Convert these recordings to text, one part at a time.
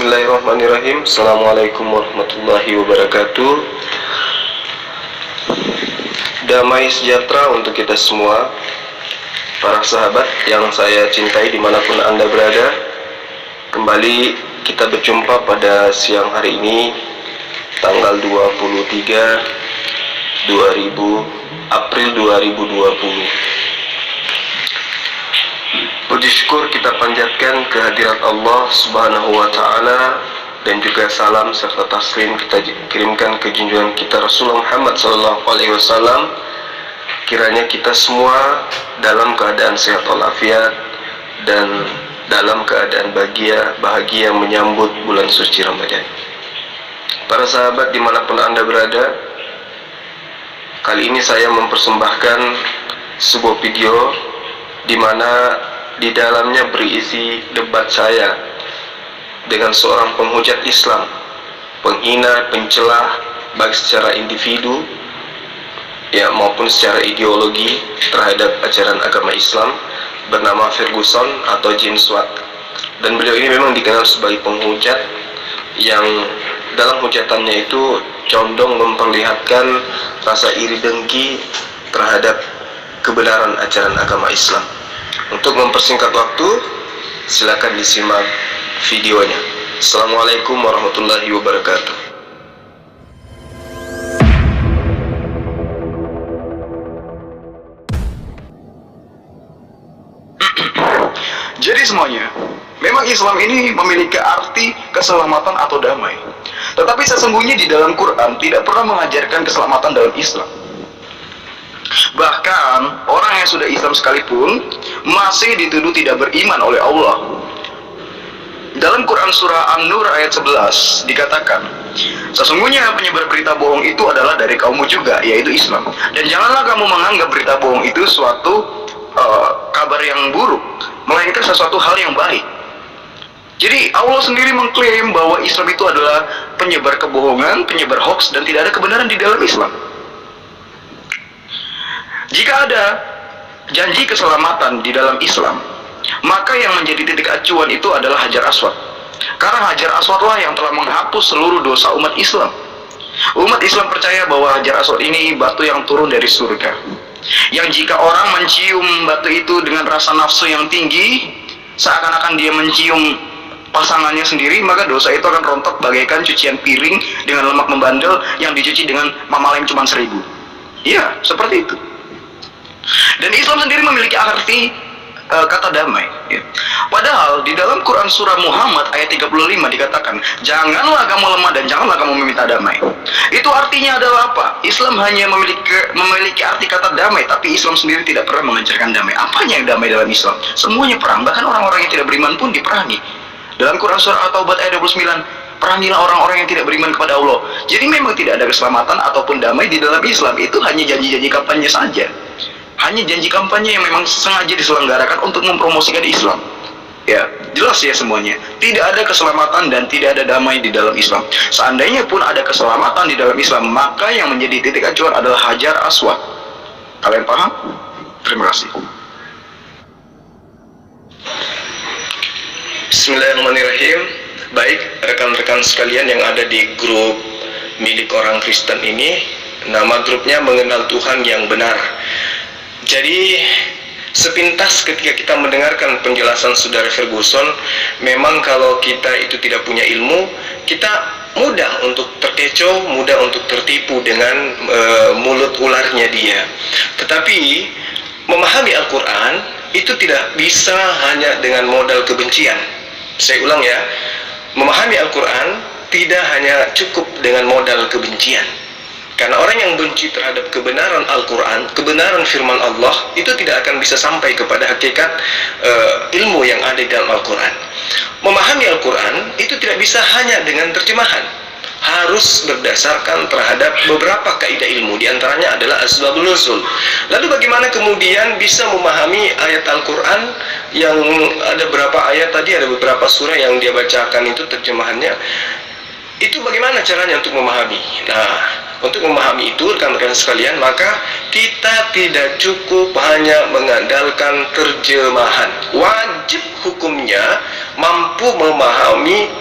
Bismillahirrahmanirrahim. Assalamualaikum warahmatullahi wabarakatuh. Damai sejahtera untuk kita semua, para sahabat yang saya cintai dimanapun Anda berada. Kembali kita berjumpa pada siang hari ini, tanggal 23 April 2020. Puji syukur kita panjatkan kehadirat Allah Subhanahu wa Ta'ala, dan juga salam serta taslim kita kirimkan ke junjungan kita Rasulullah Muhammad sallallahu alaihi wasallam. Kiranya kita semua dalam keadaan sehat walafiat dan dalam keadaan bahagia menyambut bulan suci Ramadan. Para sahabat dimanapun Anda berada, kali ini saya mempersembahkan sebuah video di mana di dalamnya berisi debat saya dengan seorang penghujat Islam, penghina, pencelah baik secara individu maupun secara ideologi terhadap ajaran agama Islam, bernama Ferguson atau James Watt. Dan beliau ini memang dikenal sebagai penghujat yang dalam hujatannya itu condong memperlihatkan rasa iri dengki terhadap kebenaran ajaran agama Islam. Untuk mempersingkat waktu, silakan disimak videonya. Assalamualaikum warahmatullahi wabarakatuh. Jadi semuanya, memang Islam ini memiliki arti keselamatan atau damai. Tetapi sesungguhnya di dalam Quran tidak pernah mengajarkan keselamatan dalam Islam. Bahkan orang yang sudah Islam sekalipun masih dituduh tidak beriman oleh Allah. Dalam Quran surah An-Nur ayat 11 dikatakan, sesungguhnya penyebar berita bohong itu adalah dari kaummu juga, yaitu Islam. Dan janganlah kamu menganggap berita bohong itu suatu kabar yang buruk, melainkan sesuatu hal yang baik. Jadi Allah sendiri mengklaim bahwa Islam itu adalah penyebar kebohongan, penyebar hoax, dan tidak ada kebenaran di dalam Islam. Jika ada janji keselamatan di dalam Islam, maka yang menjadi titik acuan itu adalah Hajar Aswad. Karena Hajar Aswadlah yang telah menghapus seluruh dosa umat Islam. Umat Islam percaya bahwa Hajar Aswad ini batu yang turun dari surga, yang jika orang mencium batu itu dengan rasa nafsu yang tinggi, seakan-akan dia mencium pasangannya sendiri, maka dosa itu akan rontok bagaikan cucian piring dengan lemak membandel yang dicuci dengan mamalem cuma 1000. Iya, seperti itu. Dan Islam sendiri memiliki arti kata damai, ya. Padahal di dalam Quran surah Muhammad ayat 35 dikatakan, janganlah kamu lemah dan janganlah kamu meminta damai. Itu artinya adalah apa? Islam hanya memiliki arti kata damai, tapi Islam sendiri tidak pernah mengajarkan damai. Apanya yang damai dalam Islam? Semuanya perang, bahkan orang-orang yang tidak beriman pun diperangi. Dalam Quran surah At-Taubah ayat 29, perangilah orang-orang yang tidak beriman kepada Allah. Jadi memang tidak ada keselamatan ataupun damai di dalam Islam. Itu hanya janji-janji kampanye saja. Hanya janji kampanye yang memang sengaja diselenggarakan untuk mempromosikan Islam. Ya, jelas ya semuanya. Tidak ada keselamatan dan tidak ada damai di dalam Islam. Seandainya pun ada keselamatan di dalam Islam, maka yang menjadi titik acuan adalah Hajar Aswad. Kalian paham? Terima kasih. Bismillahirrahmanirrahim. Baik, rekan-rekan sekalian yang ada di grup milik orang Kristen ini, nama grupnya Mengenal Tuhan yang Benar. Jadi sepintas ketika kita mendengarkan penjelasan saudara Ferguson, memang kalau kita itu tidak punya ilmu, kita mudah untuk terkecoh, mudah untuk tertipu dengan mulut ularnya dia. Tetapi memahami Al-Quran itu tidak bisa hanya dengan modal kebencian. Saya ulang ya, memahami Al-Quran tidak hanya cukup dengan modal kebencian. Karena orang yang benci terhadap kebenaran Al-Quran, kebenaran firman Allah, itu tidak akan bisa sampai kepada hakikat ilmu yang ada di dalam Al-Quran. Memahami Al-Quran itu tidak bisa hanya dengan terjemahan, harus berdasarkan terhadap beberapa kaidah ilmu. Di antaranya adalah asbabun nuzul. Lalu bagaimana kemudian bisa memahami ayat Al-Quran yang ada beberapa ayat tadi, ada beberapa surah yang dia bacakan itu terjemahannya. Itu bagaimana caranya untuk memahami? Nah, untuk memahami itu rekan-rekan sekalian, maka kita tidak cukup hanya mengandalkan terjemahan. Wajib hukumnya mampu memahami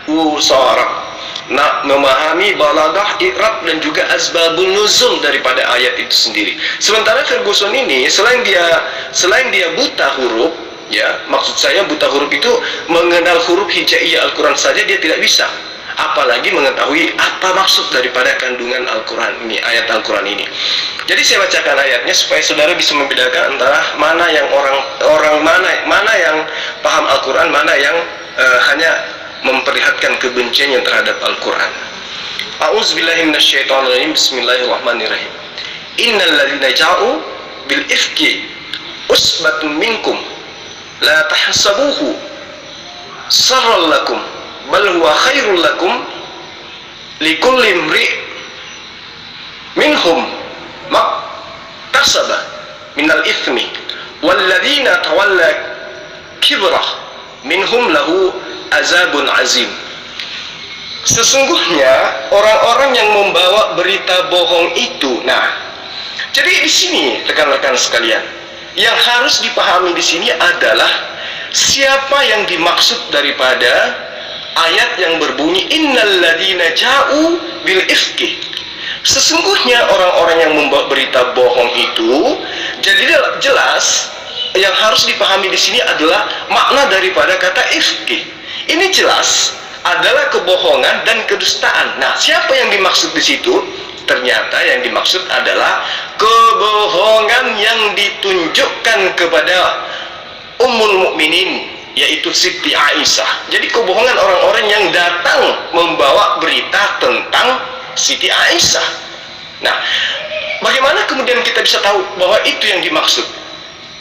usara. Nah, memahami balagah, i'rab dan juga asbabun nuzul daripada ayat itu sendiri. Sementara Ferguson ini selain dia buta huruf, ya, maksud saya buta huruf itu mengenal huruf hijaiyah Al-Quran saja dia tidak bisa, apalagi mengetahui apa maksud daripada kandungan Al-Quran ini, ayat Al-Quran ini. Jadi saya bacakan ayatnya supaya saudara bisa membedakan antara mana yang mana yang paham Al-Quran, mana yang hanya memperlihatkan kebenciannya terhadap Al-Quran. A'udzubillahi minasyaitonirrajim. Bismillahirrahmanirrahim. Innal ladzina ja'u bil ifki usbatun minkum la tahsabuhu sarran lakum bal huwa khairul lakum likulli imri' minhum maktasaba minal ithmi wal ladzina tawalla kibrah minhum lahu azabun azim. Sesungguhnya orang-orang yang membawa berita bohong itu, nah, jadi di sini rekan-rekan sekalian, yang harus dipahami di sini adalah siapa yang dimaksud daripada ayat yang berbunyi innal ladzina ja'u bil ifki. Sesungguhnya orang-orang yang membawa berita bohong itu, jadi jelas yang harus dipahami di sini adalah makna daripada kata ifki. Ini jelas adalah kebohongan dan kedustaan. Nah, siapa yang dimaksud di situ? Ternyata yang dimaksud adalah kebohongan yang ditunjukkan kepada Ummul Mukminin, yaitu Siti Aisyah. Jadi kebohongan orang-orang yang datang membawa berita tentang Siti Aisyah. Nah, bagaimana kemudian kita bisa tahu bahwa itu yang dimaksud?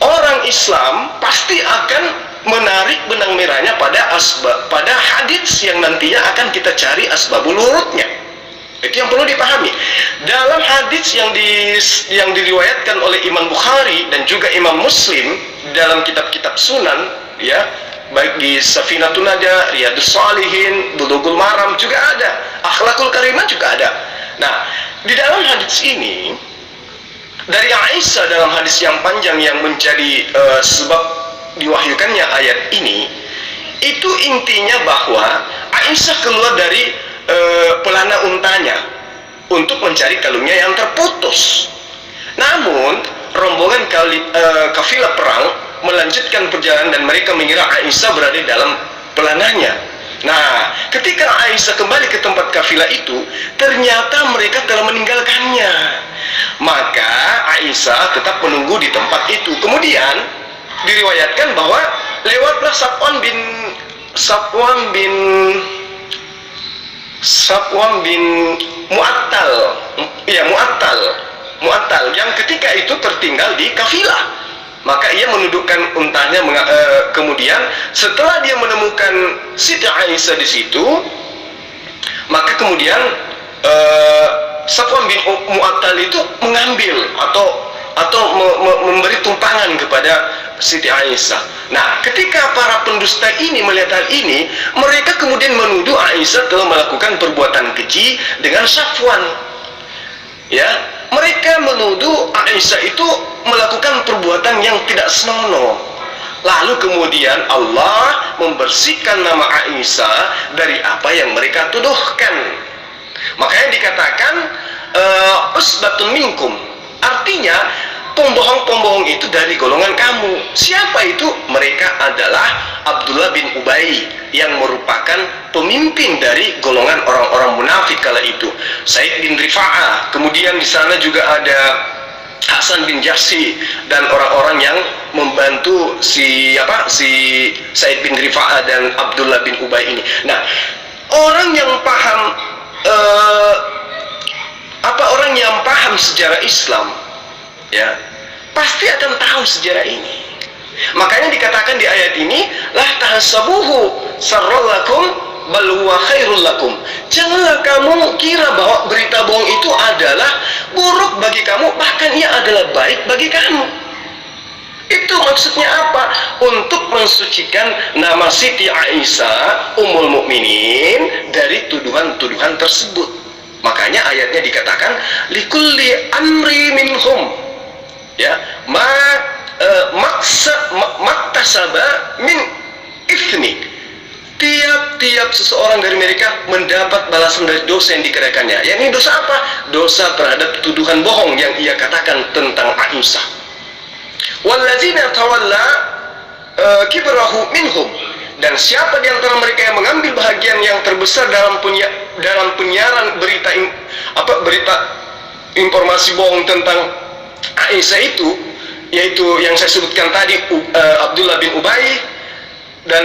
Orang Islam pasti akan menarik benang merahnya pada hadits yang nantinya akan kita cari asbabul wurudnya. Itu yang perlu dipahami. Dalam hadits yang diriwayatkan oleh Imam Bukhari dan juga Imam Muslim dalam kitab-kitab sunan, ya, baik di Safinatun Nada, Riyadhus Shalihin, Bulughul Maram juga ada, Akhlaqul Karimah juga ada. Nah, di dalam hadits ini dari Aisyah dalam hadis yang panjang yang menjadi sebab diwahyukannya ayat ini, itu intinya bahwa Aisyah keluar dari pelana untanya untuk mencari kalungnya yang terputus. Namun rombongan kafilah perang melanjutkan perjalanan dan mereka mengira Aisyah berada dalam pelananya. Nah, ketika Aisyah kembali ke tempat kafilah itu, ternyata mereka telah meninggalkannya. Maka Aisyah tetap menunggu di tempat itu. Kemudian diriwayatkan bahwa lewatlah Safwan bin Mu'attal, ya, Mu'attal yang ketika itu tertinggal di kafilah. Maka ia menundukkan untanya, kemudian setelah dia menemukan Siti Aisyah di situ, maka kemudian Safwan bin Mu'attal itu mengambil atau memberi tumpangan kepada Siti Aisyah. Nah, ketika para pendusta ini melihat hal ini, mereka kemudian menuduh Aisyah telah melakukan perbuatan keji dengan Safwan. Ya, mereka menuduh Aisyah itu melakukan perbuatan yang tidak senonoh. Lalu kemudian Allah membersihkan nama Aisyah dari apa yang mereka tuduhkan. Makanya dikatakan usbatun minkum. Artinya pembohong-pembohong itu dari golongan kamu. Siapa itu? Mereka adalah Abdullah bin Ubay yang merupakan pemimpin dari golongan orang-orang munafik kala itu. Said bin Rifa'ah. Kemudian di sana juga ada Hasan bin Jahsi dan orang-orang yang membantu si Said bin Rifa'ah dan Abdullah bin Ubay ini. Nah, orang yang paham orang yang paham sejarah Islam, ya, pasti akan tahu sejarah ini. Makanya dikatakan di ayat ini, la tahsabuhu sarral lakum bal huwa khairul lakum. Janganlah kamu kira bahwa berita bohong itu adalah buruk bagi kamu, bahkan ia adalah baik bagi kamu. Itu maksudnya apa? Untuk mensucikan nama Siti Aisyah Ummul Mukminin dari tuduhan-tuduhan tersebut. Makanya ayatnya dikatakan likulli amri minhum, ya, maktasaba min ithmi tiap-tiap seseorang dari mereka mendapat balasan dari dosa yang dikerjakannya. Yakni dosa apa? Dosa terhadap tuduhan bohong yang ia katakan tentang Aisyah. Walladzina tawalla kibrahu minhum, dan siapa di antara mereka yang mengambil bahagian yang terbesar dalam penyiaran berita informasi bohong tentang Aisyah itu, yaitu yang saya sebutkan tadi, Abdullah bin Ubay dan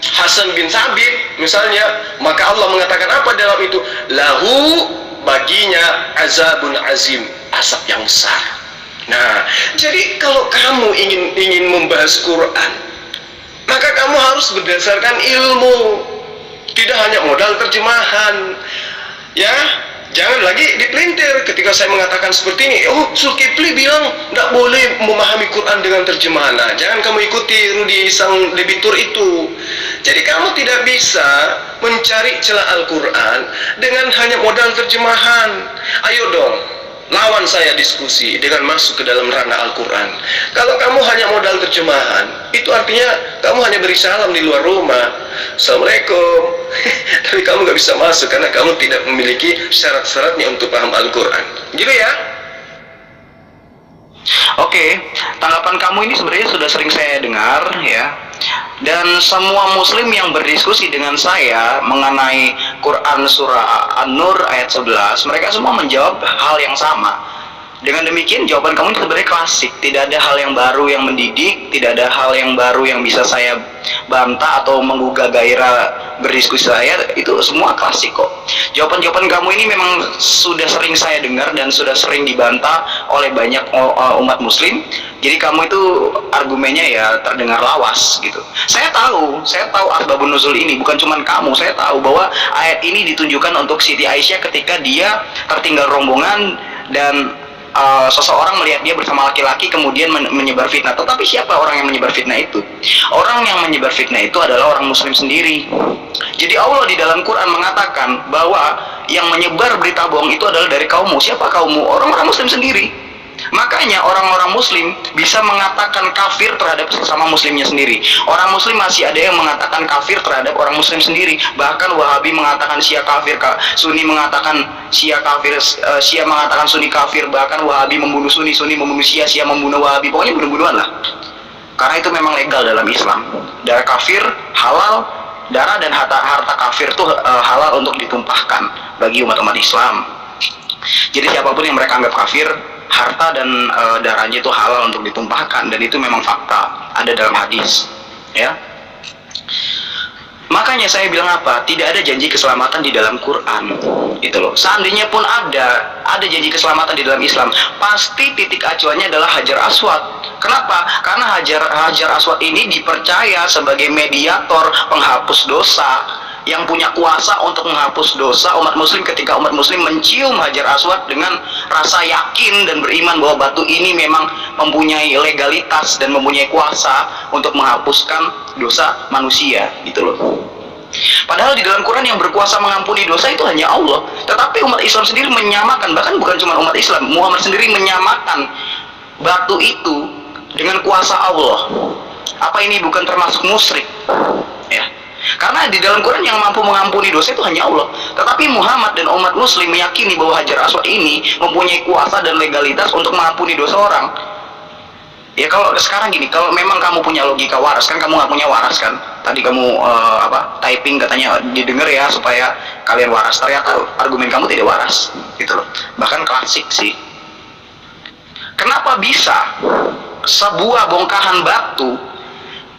Hasan bin Sabit misalnya, maka Allah mengatakan apa dalam itu? Lahu, baginya azabun azim, asap yang besar. Nah, jadi kalau kamu ingin membahas Quran, maka kamu harus berdasarkan ilmu, tidak hanya modal terjemahan. Ya, jangan lagi dipelintir ketika saya mengatakan seperti ini. Oh, Zulkifli bilang tidak boleh memahami Quran dengan terjemahan. Nah, jangan kamu ikuti Rudi sang debitur itu. Jadi kamu tidak bisa mencari celah Al-Quran dengan hanya modal terjemahan. Ayo dong, lawan saya diskusi dengan masuk ke dalam ranah Al-Quran. Kalau kamu hanya modal terjemahan, itu artinya kamu hanya beri salam di luar rumah, Assalamualaikum, tapi kamu gak bisa masuk karena kamu tidak memiliki syarat-syaratnya untuk paham Al-Quran. Gitu ya. Oke, tanggapan kamu ini sebenarnya sudah sering saya dengar ya. Dan semua muslim yang berdiskusi dengan saya mengenai Quran surah An-Nur ayat 11, mereka semua menjawab hal yang sama. Dengan demikian jawaban kamu ini sebenarnya klasik. Tidak ada hal yang baru yang mendidik, tidak ada hal yang baru yang bisa saya bantah atau menggugah gairah berdiskusi saya. Itu semua klasik kok. Jawaban-jawaban kamu ini memang sudah sering saya dengar dan sudah sering dibantah oleh banyak umat muslim. Jadi kamu itu argumennya ya terdengar lawas gitu. Saya tahu asbabun nuzul ini, bukan cuma kamu. Saya tahu bahwa ayat ini ditunjukkan untuk Siti Aisyah ketika dia tertinggal rombongan dan seseorang melihat dia bersama laki-laki kemudian menyebar fitnah. Tetapi siapa orang yang menyebar fitnah itu? Orang yang menyebar fitnah itu adalah orang muslim sendiri. Jadi Allah di dalam Quran mengatakan bahwa yang menyebar berita bohong itu adalah dari kaummu. Siapa kaummu? Orang-orang muslim sendiri. Makanya orang-orang muslim bisa mengatakan kafir terhadap sesama muslimnya sendiri. Orang muslim masih ada yang mengatakan kafir terhadap orang muslim sendiri. Bahkan Wahabi mengatakan Syiah kafir, Sunni mengatakan Syiah kafir, Syiah mengatakan Sunni kafir. Bahkan Wahabi membunuh Sunni, Sunni membunuh Syiah, Syiah membunuh Wahabi. Pokoknya bunuh-bunuhan lah. Karena itu memang legal dalam Islam. Darah kafir halal, darah dan harta kafir itu halal untuk ditumpahkan bagi umat-umat Islam. Jadi siapapun yang mereka anggap kafir, harta dan darahnya itu halal untuk ditumpahkan, dan itu memang fakta, ada dalam hadis ya. Makanya saya bilang apa? Tidak ada janji keselamatan di dalam Quran gitu loh. Seandainya pun ada janji keselamatan di dalam Islam, pasti titik acuannya adalah Hajar Aswad. Kenapa? Karena Hajar Aswad ini dipercaya sebagai mediator penghapus dosa, yang punya kuasa untuk menghapus dosa umat muslim ketika umat muslim mencium Hajar Aswad dengan rasa yakin dan beriman bahwa batu ini memang mempunyai legalitas dan mempunyai kuasa untuk menghapuskan dosa manusia gitu loh. Padahal di dalam Quran yang berkuasa mengampuni dosa itu hanya Allah. Tetapi umat Islam sendiri menyamakan, bahkan bukan cuma umat Islam, Muhammad sendiri menyamakan batu itu dengan kuasa Allah. Apa ini bukan termasuk musyrik? Ya. Karena di dalam Quran yang mampu mengampuni dosa itu hanya Allah. Tetapi Muhammad dan umat muslim meyakini bahwa Hajar Aswad ini mempunyai kuasa dan legalitas untuk mengampuni dosa orang. Ya kalau sekarang gini, kalau memang kamu punya logika waras, kan kamu nggak punya waras kan? Tadi kamu typing katanya didengar ya supaya kalian waras. Ternyata argumen kamu tidak waras gitu loh. Bahkan klasik sih. Kenapa bisa sebuah bongkahan batu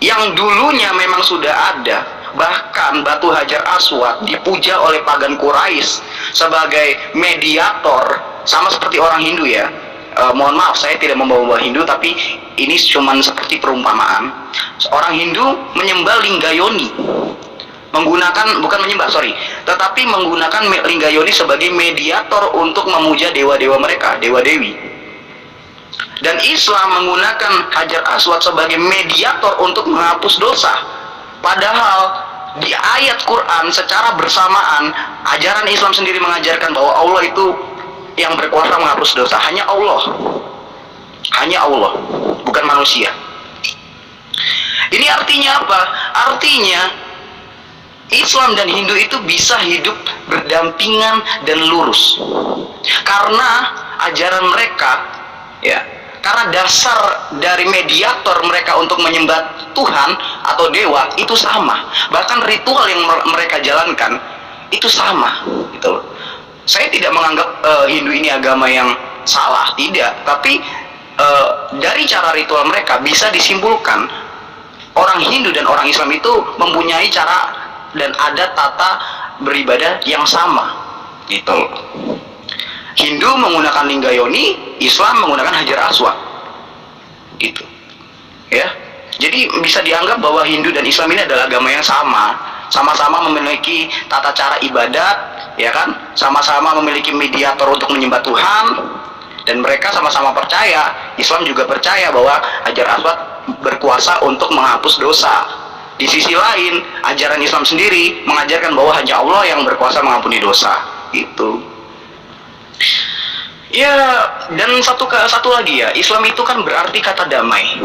yang dulunya memang sudah ada, bahkan batu Hajar Aswad dipuja oleh pagan Quraisy sebagai mediator, sama seperti orang Hindu ya. Mohon maaf saya tidak membawa Hindu, tapi ini cuma seperti perumpamaan. Orang Hindu menyembah Linggayoni, tetapi menggunakan Linggayoni sebagai mediator untuk memuja dewa-dewa mereka, dewa-dewi. Dan Islam menggunakan Hajar Aswad sebagai mediator untuk menghapus dosa. Padahal di ayat Quran secara bersamaan ajaran Islam sendiri mengajarkan bahwa Allah itu yang berkuasa menghapus dosa. Hanya Allah, bukan manusia. Ini artinya apa? Artinya Islam dan Hindu itu bisa hidup berdampingan dan lurus karena ajaran mereka, ya, karena dasar dari mediator mereka untuk menyembah Tuhan atau dewa itu sama, bahkan ritual yang mereka jalankan itu sama, gitu loh. Saya tidak menganggap Hindu ini agama yang salah, tidak, tapi dari cara ritual mereka bisa disimpulkan orang Hindu dan orang Islam itu mempunyai cara dan adat tata beribadah yang sama, gitu. Hindu menggunakan lingga yoni, Islam menggunakan hajar aswad, gitu, ya. Jadi bisa dianggap bahwa Hindu dan Islam ini adalah agama yang sama, sama-sama memiliki tata cara ibadat, ya kan, sama-sama memiliki mediator untuk menyembah Tuhan, dan mereka sama-sama percaya, Islam juga percaya bahwa hajar aswad berkuasa untuk menghapus dosa. Di sisi lain, ajaran Islam sendiri mengajarkan bahwa hanya Allah yang berkuasa mengampuni dosa. Itu. Ya, dan satu lagi ya, Islam itu kan berarti kata damai.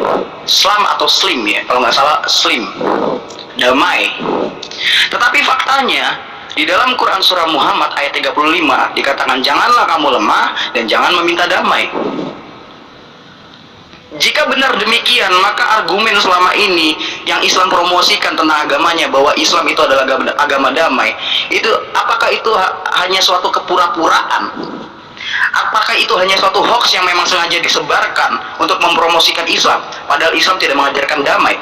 Islam atau slim ya, kalau nggak salah slim, damai. Tetapi faktanya di dalam Quran surah Muhammad ayat 35 dikatakan janganlah kamu lemah dan jangan meminta damai. Jika benar demikian, maka argumen selama ini yang Islam promosikan tentang agamanya bahwa Islam itu adalah agama damai, itu apakah itu hanya suatu kepura-puraan? Apakah itu hanya suatu hoax yang memang sengaja disebarkan untuk mempromosikan Islam, padahal Islam tidak mengajarkan damai?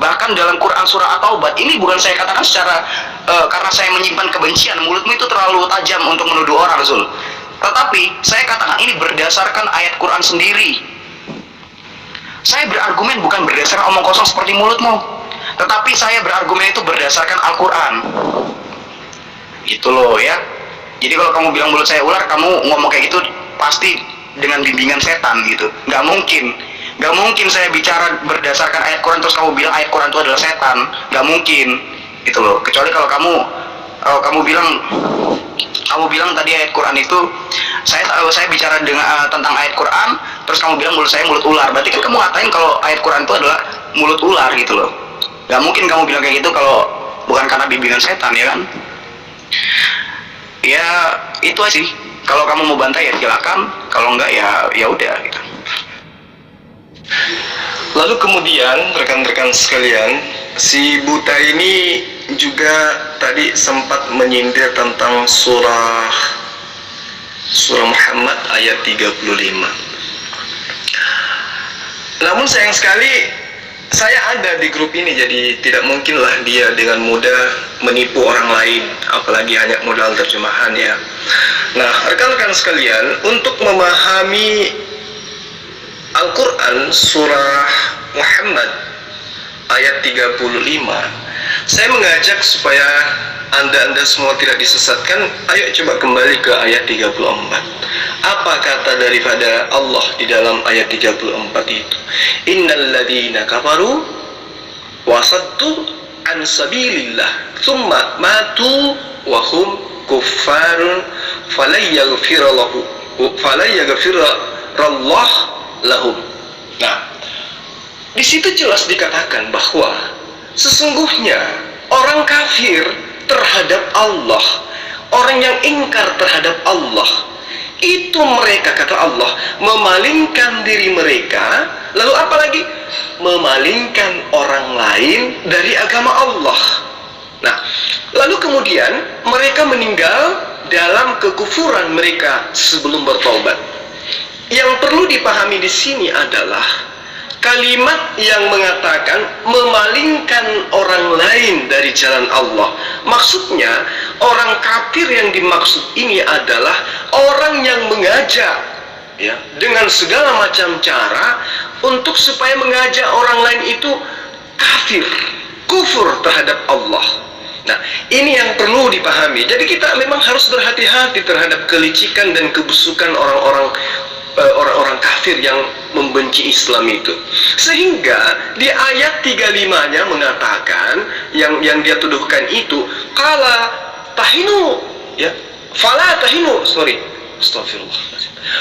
Bahkan dalam Quran surah At-Taubah, ini bukan saya katakan secara karena saya menyimpan kebencian, mulutmu itu terlalu tajam untuk menuduh orang, Zul. Tetapi saya katakan ini berdasarkan ayat Quran sendiri. Saya berargumen bukan berdasarkan omong kosong seperti mulutmu, tetapi saya berargumen itu berdasarkan Al-Quran. Gitu loh ya. Jadi kalau kamu bilang mulut saya ular, kamu ngomong kayak gitu pasti dengan bimbingan setan gitu. Nggak mungkin. Nggak mungkin saya bicara berdasarkan ayat Quran terus kamu bilang ayat Quran itu adalah setan. Nggak mungkin. Gitu loh. Kecuali kalau kamu bilang tadi ayat Quran itu saya bicara dengan tentang ayat Quran terus kamu bilang mulut saya mulut ular, berarti kan kamu ngatain kalau ayat Quran itu adalah mulut ular gitu loh. Gak mungkin kamu bilang kayak gitu kalau bukan karena bimbingan setan, ya kan? Ya itu aja sih. Kalau kamu mau bantah ya silakan, kalau enggak ya udah gitu. Lalu kemudian rekan-rekan sekalian, si Buta ini juga tadi sempat menyindir tentang surah Muhammad ayat 35. Namun sayang sekali saya ada di grup ini, jadi tidak mungkinlah dia dengan mudah menipu orang lain, apalagi hanya modal terjemahan ya. Nah, rekan-rekan sekalian, untuk memahami Al-Quran surah Muhammad ayat 35, saya mengajak supaya anda semua tidak disesatkan. Ayo coba kembali ke ayat 34. Apa kata daripada Allah di dalam ayat 34 itu? Innal ladzina kafaru wasaddu an sabilillah tsumma matu wa hum kuffarun falan yaghfirallah lahum. Nah, di situ jelas dikatakan bahwa sesungguhnya orang kafir terhadap Allah, orang yang ingkar terhadap Allah, itu mereka, kata Allah, memalingkan diri mereka, lalu apalagi memalingkan orang lain dari agama Allah. Nah, lalu kemudian mereka meninggal dalam kekufuran mereka sebelum bertobat. Yang perlu dipahami di sini adalah kalimat yang mengatakan memalingkan orang lain dari jalan Allah. Maksudnya orang kafir yang dimaksud ini adalah orang yang mengajak ya dengan segala macam cara untuk supaya mengajak orang lain itu kafir, kufur terhadap Allah. Nah, ini yang perlu dipahami. Jadi kita memang harus berhati-hati terhadap kelicikan dan kebusukan orang-orang kafir yang membenci Islam itu. Sehingga di ayat 35-nya mengatakan yang dia tuduhkan itu qala tahinu ya fala tahinu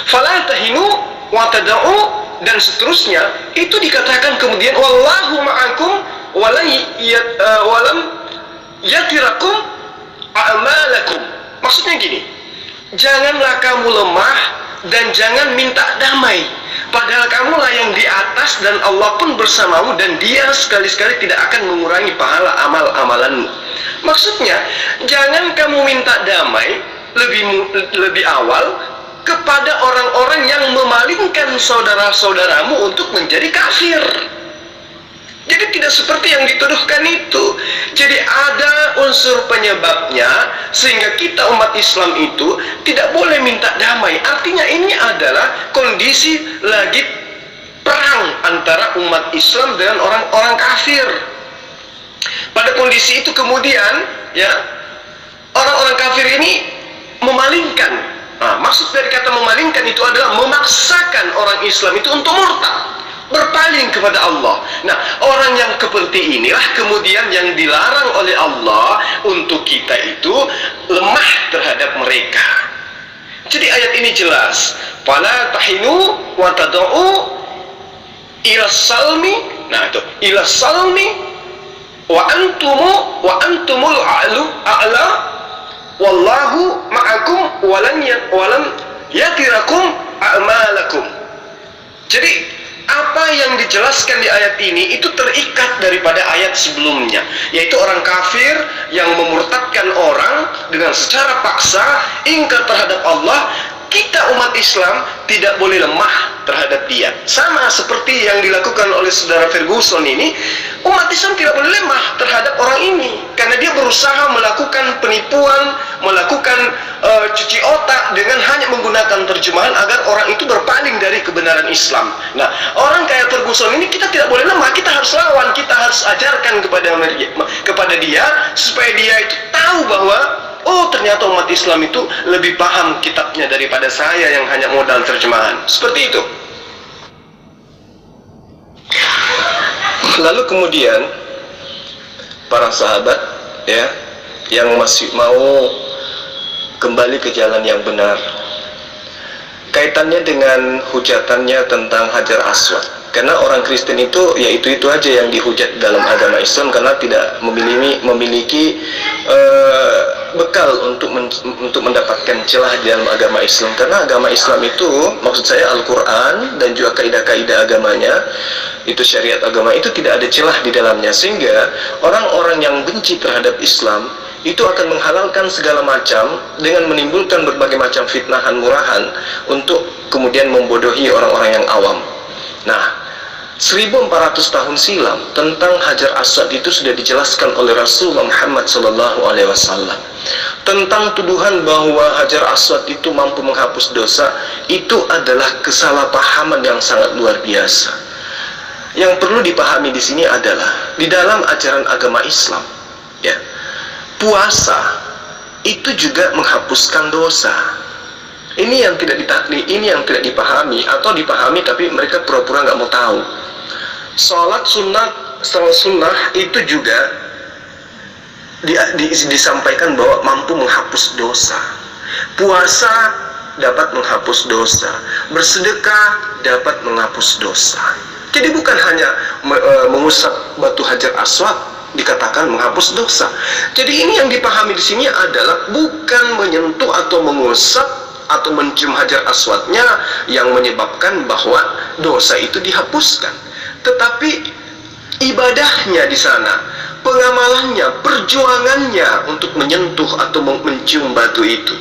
fala tahinu wa tad'u dan seterusnya, itu dikatakan kemudian wallahu ma'akum walam yatirakum a'malakum. Maksudnya gini, janganlah kamu lemah dan jangan minta damai, padahal kamulah yang di atas dan Allah pun bersamamu dan Dia sekali-sekali tidak akan mengurangi pahala amal-amalanmu. Maksudnya, jangan kamu minta damai lebih awal kepada orang-orang yang memalingkan saudara-saudaramu untuk menjadi kafir. Jadi tidak seperti yang dituduhkan itu. Jadi ada unsur penyebabnya sehingga kita umat Islam itu tidak boleh minta damai. Artinya ini adalah kondisi lagi perang antara umat Islam dengan orang-orang kafir. Pada kondisi itu kemudian ya, orang-orang kafir ini memalingkan. Nah, maksud dari kata memalingkan itu adalah memaksakan orang Islam itu untuk murtad, berpaling kepada Allah. Nah, orang yang seperti inilah kemudian yang dilarang oleh Allah untuk kita itu lemah terhadap mereka. Jadi ayat ini jelas, fala tahinu wa tad'u ila salmi. Nah, itu ila salmi wa antumul a'la wallahu ma'akum walam yatirakum a'malakum. Jadi apa yang dijelaskan di ayat ini itu terikat daripada ayat sebelumnya, yaitu orang kafir yang memurtadkan orang dengan secara paksa, ingkar terhadap Allah. Kita umat Islam tidak boleh lemah terhadap dia. Sama seperti yang dilakukan oleh saudara Ferguson ini, umat Islam tidak boleh lemah terhadap orang ini, karena dia berusaha melakukan penipuan, melakukan cuci otak dengan hanya menggunakan terjemahan agar orang itu berpaling dari kebenaran Islam. Nah, orang kayak Ferguson ini kita tidak boleh lemah, kita harus lawan, kita harus ajarkan kepada dia supaya dia itu tahu bahwa oh, ternyata umat Islam itu lebih paham kitabnya daripada saya yang hanya modal terjemahan. Seperti itu. Lalu kemudian para sahabat ya, yang masih mau kembali ke jalan yang benar, kaitannya dengan hujatannya tentang Hajar Aswad. Karena orang Kristen itu ya itu aja yang dihujat dalam agama Islam, karena tidak memiliki bekal untuk mendapatkan celah di dalam agama Islam. Karena agama Islam itu, maksud saya Al-Quran dan juga kaidah-kaidah agamanya, itu syariat agama itu tidak ada celah di dalamnya, sehingga orang-orang yang benci terhadap Islam itu akan menghalalkan segala macam dengan menimbulkan berbagai macam fitnahan murahan untuk kemudian membodohi orang-orang yang awam. Nah, 1400 tahun silam tentang Hajar Aswad itu sudah dijelaskan oleh Rasulullah Muhammad SAW. Tentang tuduhan bahwa Hajar Aswad itu mampu menghapus dosa, itu adalah kesalahpahaman yang sangat luar biasa. Yang perlu dipahami di sini adalah di dalam ajaran agama Islam, ya, puasa itu juga menghapuskan dosa. Ini yang tidak dipahami, atau dipahami tapi mereka pura-pura nggak mau tahu. Salat sunnah itu juga disampaikan bahwa mampu menghapus dosa. Puasa dapat menghapus dosa, bersedekah dapat menghapus dosa. Jadi bukan hanya mengusap batu Hajar Aswad dikatakan menghapus dosa. Jadi ini yang dipahami di sini adalah bukan menyentuh atau mengusap atau mencium Hajar Aswadnya yang menyebabkan bahwa dosa itu dihapuskan, tetapi ibadahnya di sana, pengamalannya, perjuangannya untuk menyentuh atau mencium batu itu.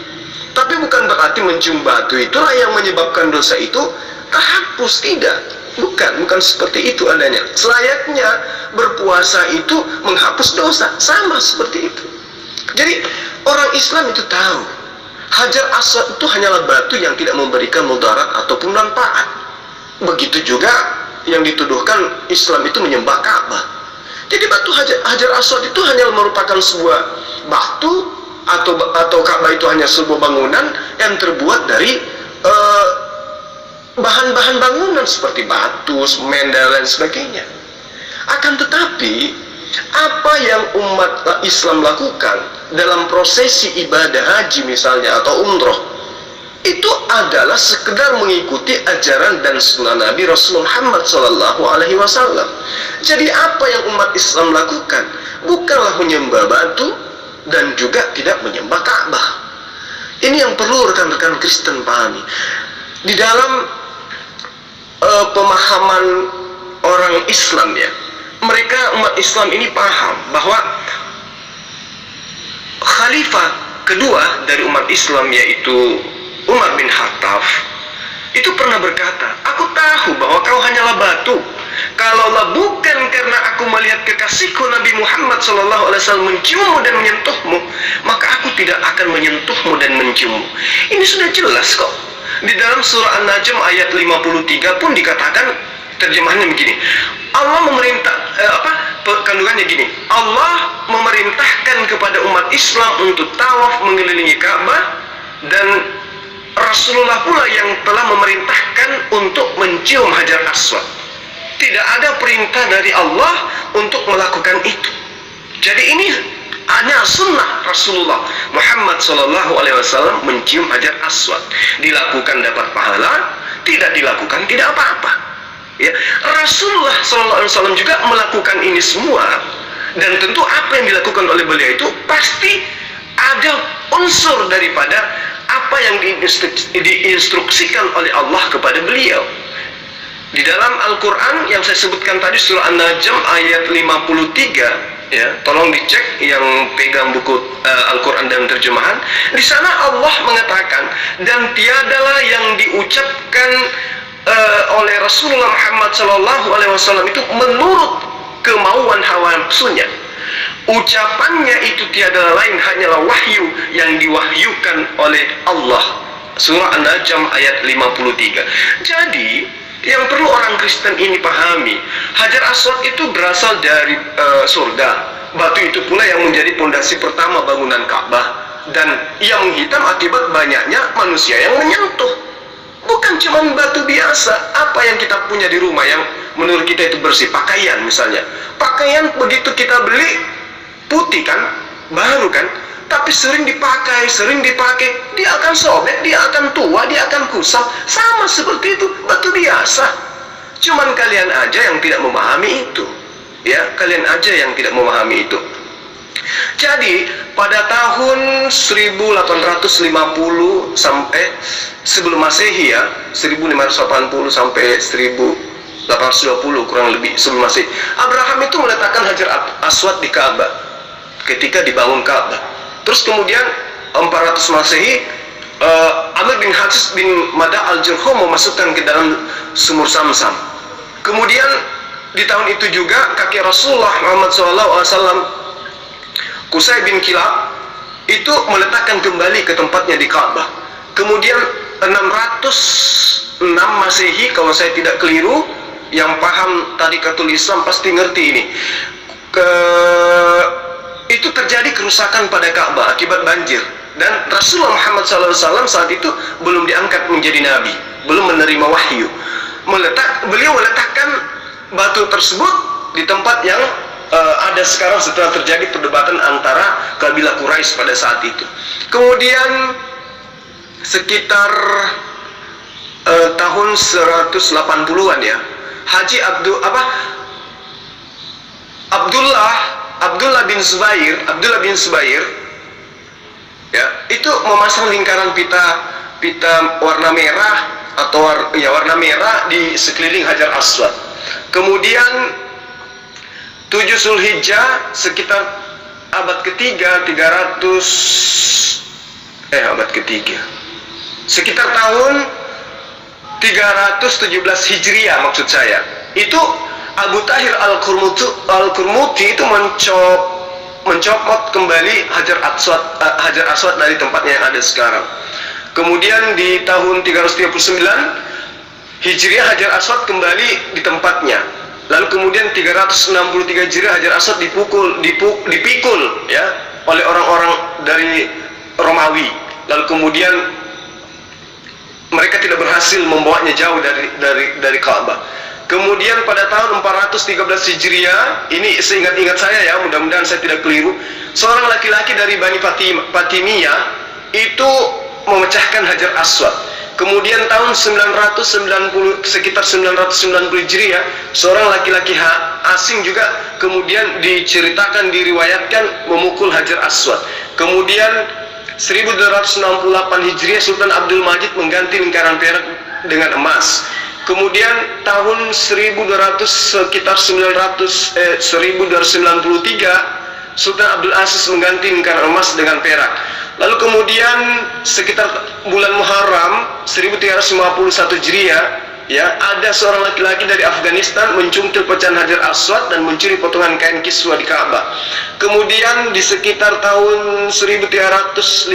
Tapi bukan berarti mencium batu itulah yang menyebabkan dosa itu terhapus, tidak. Bukan seperti itu adanya. Selayaknya berpuasa itu menghapus dosa, sama seperti itu. Jadi orang Islam itu tahu Hajar Aswad itu hanyalah batu yang tidak memberikan mudarat ataupun manfaat. Begitu juga yang dituduhkan Islam itu menyembah Ka'bah. Jadi batu Hajar Aswad itu hanya merupakan sebuah batu, atau Ka'bah itu hanya sebuah bangunan yang terbuat dari bahan-bahan bangunan seperti batu, semen, dan lain sebagainya. Akan tetapi apa yang umat Islam lakukan dalam prosesi ibadah haji misalnya atau umroh, itu adalah sekedar mengikuti ajaran dan sunnah Nabi Rasul Muhammad SAW. Jadi apa yang umat Islam lakukan? bukanlah menyembah batu dan juga tidak menyembah Ka'bah. Ini yang perlu rekan-rekan Kristen pahami. Di dalam pemahaman orang Islam ya, mereka umat Islam ini paham bahwa khalifah kedua dari umat Islam, yaitu Umar bin Khattab, itu pernah berkata, aku tahu bahwa kau hanyalah batu. Kalaulah bukan karena aku melihat kekasihku Nabi Muhammad SAW menciummu dan menyentuhmu, maka aku tidak akan menyentuhmu dan menciummu. Ini sudah jelas kok. Di dalam surah An-Najm ayat 53 pun dikatakan, terjemahannya begini, Allah memerintah, kandungannya gini, Allah memerintahkan kepada umat Islam untuk tawaf mengelilingi Ka'bah, dan Rasulullah pula yang telah memerintahkan untuk mencium Hajar Aswad. Tidak ada perintah dari Allah untuk melakukan itu. Jadi ini hanya sunnah Rasulullah Muhammad SAW mencium Hajar Aswad. Dilakukan dapat pahala, tidak dilakukan tidak apa-apa. Ya, Rasulullah SAW juga melakukan ini semua, dan tentu apa yang dilakukan oleh beliau itu pasti ada unsur daripada apa yang diinstruksikan oleh Allah kepada beliau. Di dalam Al-Quran yang saya sebutkan tadi, surah An-Najm ayat 53, ya, tolong dicek yang pegang buku Al-Quran dan terjemahan. Di sana Allah mengatakan, dan tiadalah yang diucapkan oleh Rasulullah Muhammad SAW itu menurut kemauan hawa nafsunya. Ucapannya itu tiada lain hanyalah wahyu yang diwahyukan oleh Allah. Surah An-Najm ayat 53. Jadi yang perlu orang Kristen ini pahami, Hajar Aswad itu berasal dari surga. Batu itu pula yang menjadi pondasi pertama bangunan Ka'bah, dan yang menghitam akibat banyaknya manusia yang menyentuh. Bukan cuma batu biasa, apa yang kita punya di rumah yang menurut kita itu bersih, pakaian misalnya. Pakaian begitu kita beli putih kan, baru kan, tapi sering dipakai, dia akan sobek, dia akan tua, dia akan kusam. Sama seperti itu, batu biasa. Cuman kalian aja yang tidak memahami itu. Ya, kalian aja yang tidak memahami itu. Jadi, pada tahun 1850 sampai sebelum Masehi ya, 1580 sampai 1820 kurang lebih sebelum Masehi, Abraham itu meletakkan Hajar Aswad di Ka'bah ketika dibangun Ka'bah. Terus kemudian 400 Masehi, Amr bin Hafiz bin Mada al-Jurhum memasukkan ke dalam sumur Samsam. Kemudian di tahun itu juga kakek Rasulullah Muhammad SAW, Qusay bin Kilab, itu meletakkan kembali ke tempatnya di Ka'bah. Kemudian 606 Masehi, kalau saya tidak keliru, yang paham tarikatul Islam pasti ngerti ini, itu terjadi kerusakan pada Ka'bah akibat banjir, dan Rasulullah Muhammad SAW saat itu belum diangkat menjadi nabi, belum menerima wahyu. Beliau meletakkan batu tersebut di tempat yang ada sekarang setelah terjadi perdebatan antara kabilah Quraisy pada saat itu. Kemudian sekitar tahun 180-an ya, Haji Abdullah bin Zubair ya, itu memasang lingkaran pita warna merah atau warna merah di sekeliling Hajar Aswad. Kemudian 7 Zulhijjah sekitar abad ketiga, sekitar tahun 317 Hijriah maksud saya, itu Abu Tahir Al-Qurmuti itu mencopot kembali Hajar Aswad dari tempatnya yang ada sekarang. Kemudian di tahun 339 Hijriah Hajar Aswad kembali di tempatnya. Lalu kemudian 363 Hijriah Hajar Aswad dipikul ya oleh orang-orang dari Romawi. Lalu kemudian mereka tidak berhasil membawanya jauh dari Ka'bah. Kemudian pada tahun 413 Hijriah, ini seingat-ingat saya ya, mudah-mudahan saya tidak keliru, seorang laki-laki dari Bani Fatimiyah itu memecahkan Hajar Aswad. Kemudian tahun 990, sekitar 990 Hijriah, seorang laki-laki asing juga kemudian diceritakan, diriwayatkan memukul Hajar Aswad. Kemudian 1268 Hijriah Sultan Abdul Majid mengganti lingkaran perak dengan emas. Kemudian tahun 1293 Sultan Abdul Aziz mengganti lingkaran emas dengan perak. Lalu kemudian sekitar bulan Muharram 1351 Hijriah, ya, ada seorang laki-laki dari Afghanistan mencungkil pecahan Hajar Aswad dan mencuri potongan kain kiswa di Ka'bah. Kemudian di sekitar tahun 1351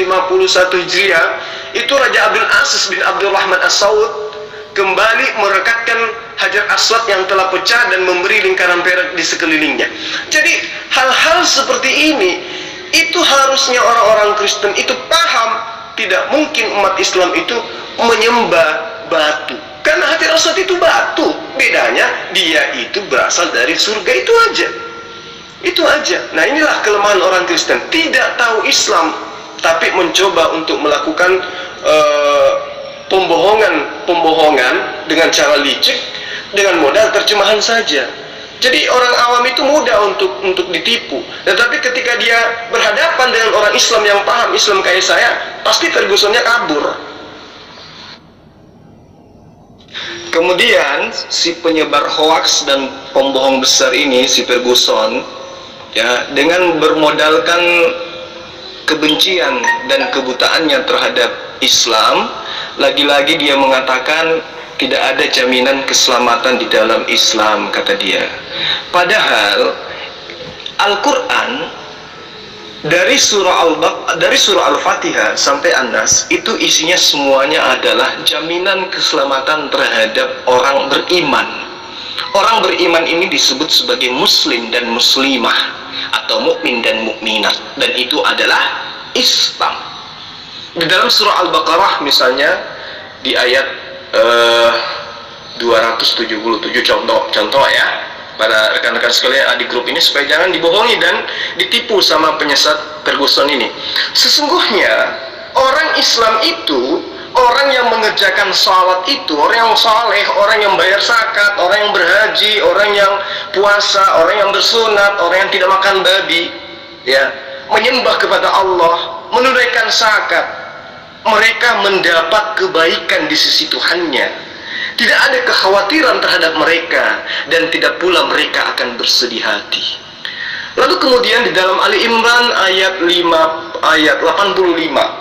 Hijriah itu Raja Abdul Aziz bin Abdurrahman As-Saud kembali merekatkan Hajar Aswad yang telah pecah dan memberi lingkaran perak di sekelilingnya. Jadi hal-hal seperti ini itu harusnya orang-orang Kristen itu paham. Tidak mungkin umat Islam itu menyembah batu, karena Hajar Aswad itu batu. Bedanya dia itu berasal dari surga, itu aja. Itu aja. Nah, inilah kelemahan orang Kristen, tidak tahu Islam tapi mencoba untuk melakukan pembohongan dengan cara licik, dengan modal terjemahan saja. Jadi orang awam itu mudah untuk ditipu. Tetapi ketika dia berhadapan dengan orang Islam yang paham Islam kayak saya, pasti Fergusonnya kabur. Kemudian si penyebar hoaks dan pembohong besar ini, si Ferguson, ya, dengan bermodalkan kebencian dan kebutaannya terhadap Islam, lagi-lagi dia mengatakan tidak ada jaminan keselamatan di dalam Islam, kata dia. Padahal Al-Quran dari surah Al-Fatihah sampai An-Nas itu isinya semuanya adalah jaminan keselamatan terhadap orang beriman. Orang beriman ini disebut sebagai muslim dan muslimah, atau mukmin dan mukminat, dan itu adalah Islam. Di dalam surah Al-Baqarah misalnya di ayat 277, contoh ya, pada rekan-rekan sekalian di grup ini, supaya jangan dibohongi dan ditipu sama penyesat Ferguson ini. Sesungguhnya orang Islam itu, orang yang mengerjakan salat itu, orang yang saleh, orang yang bayar zakat, orang yang berhaji, orang yang puasa, orang yang bersunat, orang yang tidak makan babi, ya, menyembah kepada Allah, menunaikan zakat, mereka mendapat kebaikan di sisi Tuhannya. Tidak ada kekhawatiran terhadap mereka, dan tidak pula mereka akan bersedih hati. Lalu kemudian di dalam Ali Imran ayat 85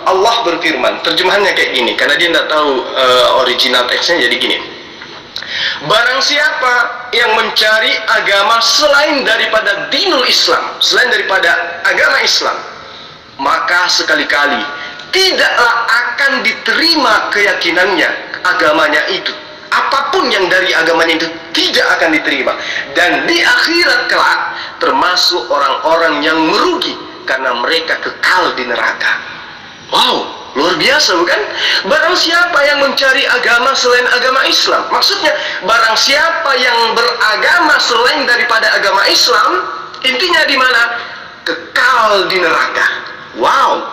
Allah berfirman, terjemahannya kayak gini, karena dia tidak tahu original teksnya, jadi gini: barang siapa yang mencari agama selain daripada dinul Islam, selain daripada agama Islam, maka sekali-kali tidaklah akan diterima keyakinannya, agamanya itu. Apapun yang dari agamanya itu tidak akan diterima, dan di akhirat kelak termasuk orang-orang yang merugi karena mereka kekal di neraka. Wow, luar biasa bukan? Barang siapa yang mencari agama selain agama Islam, maksudnya barang siapa yang beragama selain daripada agama Islam, intinya di mana? Kekal di neraka. Wow,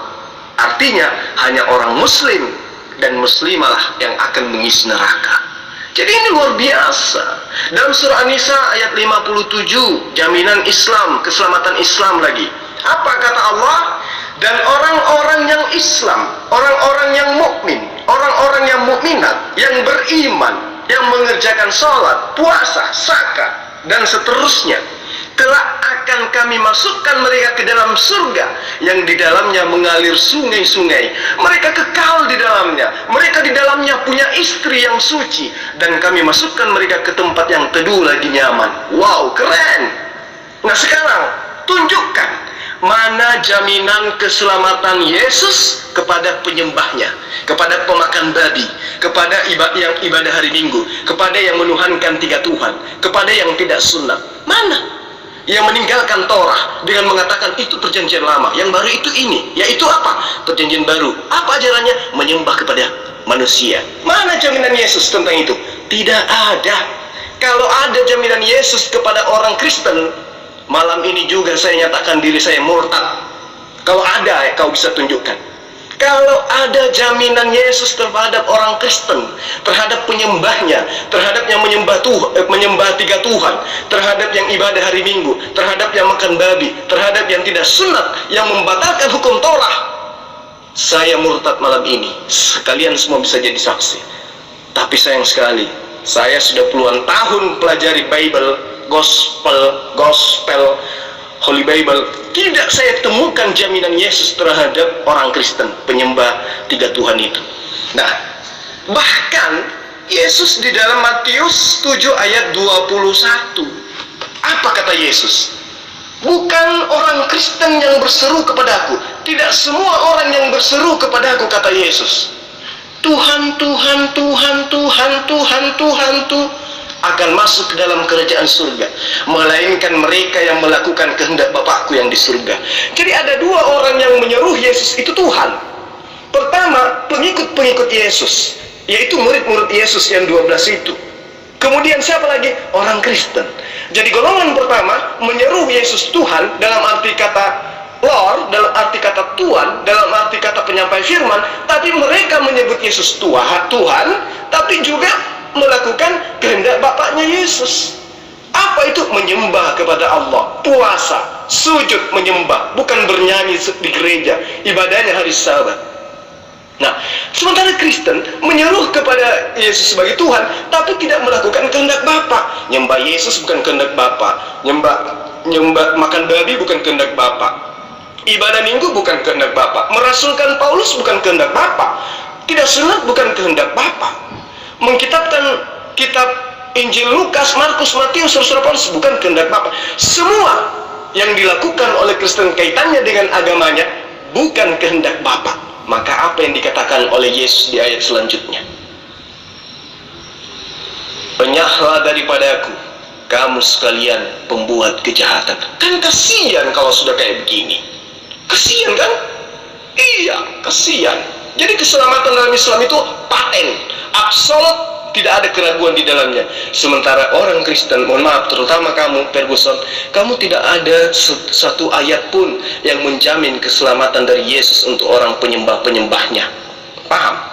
artinya hanya orang muslim dan muslimah yang akan mengisi neraka. Jadi ini luar biasa. Dalam surah An-Nisa ayat 57, jaminan Islam, keselamatan Islam lagi. Apa kata Allah? Dan orang-orang yang Islam, orang-orang yang mukmin, orang-orang yang mukminat, yang beriman, yang mengerjakan sholat, puasa, zakat, dan seterusnya, kelak akan kami masukkan mereka ke dalam surga yang di dalamnya mengalir sungai-sungai. Mereka kekal di dalamnya, mereka di dalamnya punya istri yang suci, dan kami masukkan mereka ke tempat yang teduh lagi nyaman. Wow, keren. Nah sekarang tunjukkan mana jaminan keselamatan Yesus kepada penyembahnya, kepada pemakan babi, kepada yang ibadah hari Minggu, kepada yang menuhankan 3 Tuhan, kepada yang tidak sunat. Mana? Yang meninggalkan Torah dengan mengatakan itu perjanjian lama, yang baru itu ini, yaitu apa? Perjanjian baru. Apa ajarannya? Menyembah kepada manusia. Mana jaminan Yesus tentang itu? Tidak ada. Kalau ada jaminan Yesus kepada orang Kristen, malam ini juga saya nyatakan diri saya murtad. Kalau ada, kau bisa tunjukkan. Kalau ada jaminan Yesus terhadap orang Kristen, terhadap penyembahnya, terhadap yang menyembah tiga Tuhan, terhadap yang ibadah hari Minggu, terhadap yang makan babi, terhadap yang tidak sunat, yang membatalkan hukum Torah, saya murtad malam ini. Kalian semua bisa jadi saksi. Tapi sayang sekali, saya sudah puluhan tahun pelajari Bible, gospel, Holy Bible. Tidak saya temukan jaminan Yesus terhadap orang Kristen, penyembah tiga Tuhan itu. Nah, bahkan Yesus di dalam Matius 7 ayat 21. Apa kata Yesus? Bukan orang Kristen yang berseru kepadaku. Tidak semua orang yang berseru kepadaku, kata Yesus. Tuhan, Tuhan, Tuhan, Tuhan, Tuhan, Tuhan, Tuhan, akan masuk ke dalam kerajaan surga, melainkan mereka yang melakukan kehendak Bapakku yang di surga. Jadi ada dua orang yang menyeru Yesus itu Tuhan. Pertama, pengikut-pengikut Yesus, yaitu murid-murid Yesus yang 12 itu. Kemudian siapa lagi? Orang Kristen. Jadi golongan pertama menyeru Yesus Tuhan dalam arti kata Lord, dalam arti kata Tuhan, dalam arti kata penyampai firman, tapi mereka menyebut Yesus Tuhan, tapi juga melakukan kehendak Bapaknya Yesus. Apa itu? Menyembah kepada Allah, puasa, sujud menyembah, bukan bernyanyi di gereja, ibadahnya hari Sabat. Nah, sementara Kristen menyeru kepada Yesus sebagai Tuhan, tapi tidak melakukan kehendak Bapa. Nyembah Yesus bukan kehendak Bapa, nyembah makan babi bukan kehendak Bapa, ibadah Minggu bukan kehendak Bapa, merasulkan Paulus bukan kehendak Bapa, tidak sunat bukan kehendak Bapa, mengkitabkan kitab Injil Lukas, Markus, Matius, Rasul Paulus bukan kehendak Bapa. Semua yang dilakukan oleh Kristen kaitannya dengan agamanya bukan kehendak Bapa. Maka apa yang dikatakan oleh Yesus di ayat selanjutnya? Penyahlah daripadaku, kamu sekalian pembuat kejahatan. Kan kasihan kalau sudah kayak begini. Kasihan kan? Iya, kasihan. Jadi keselamatan dalam Islam itu paten, absolut, tidak ada keraguan di dalamnya. Sementara orang Kristen, mohon maaf, terutama kamu, Ferguson, kamu tidak ada satu ayat pun yang menjamin keselamatan dari Yesus untuk orang penyembah-penyembahnya. Paham?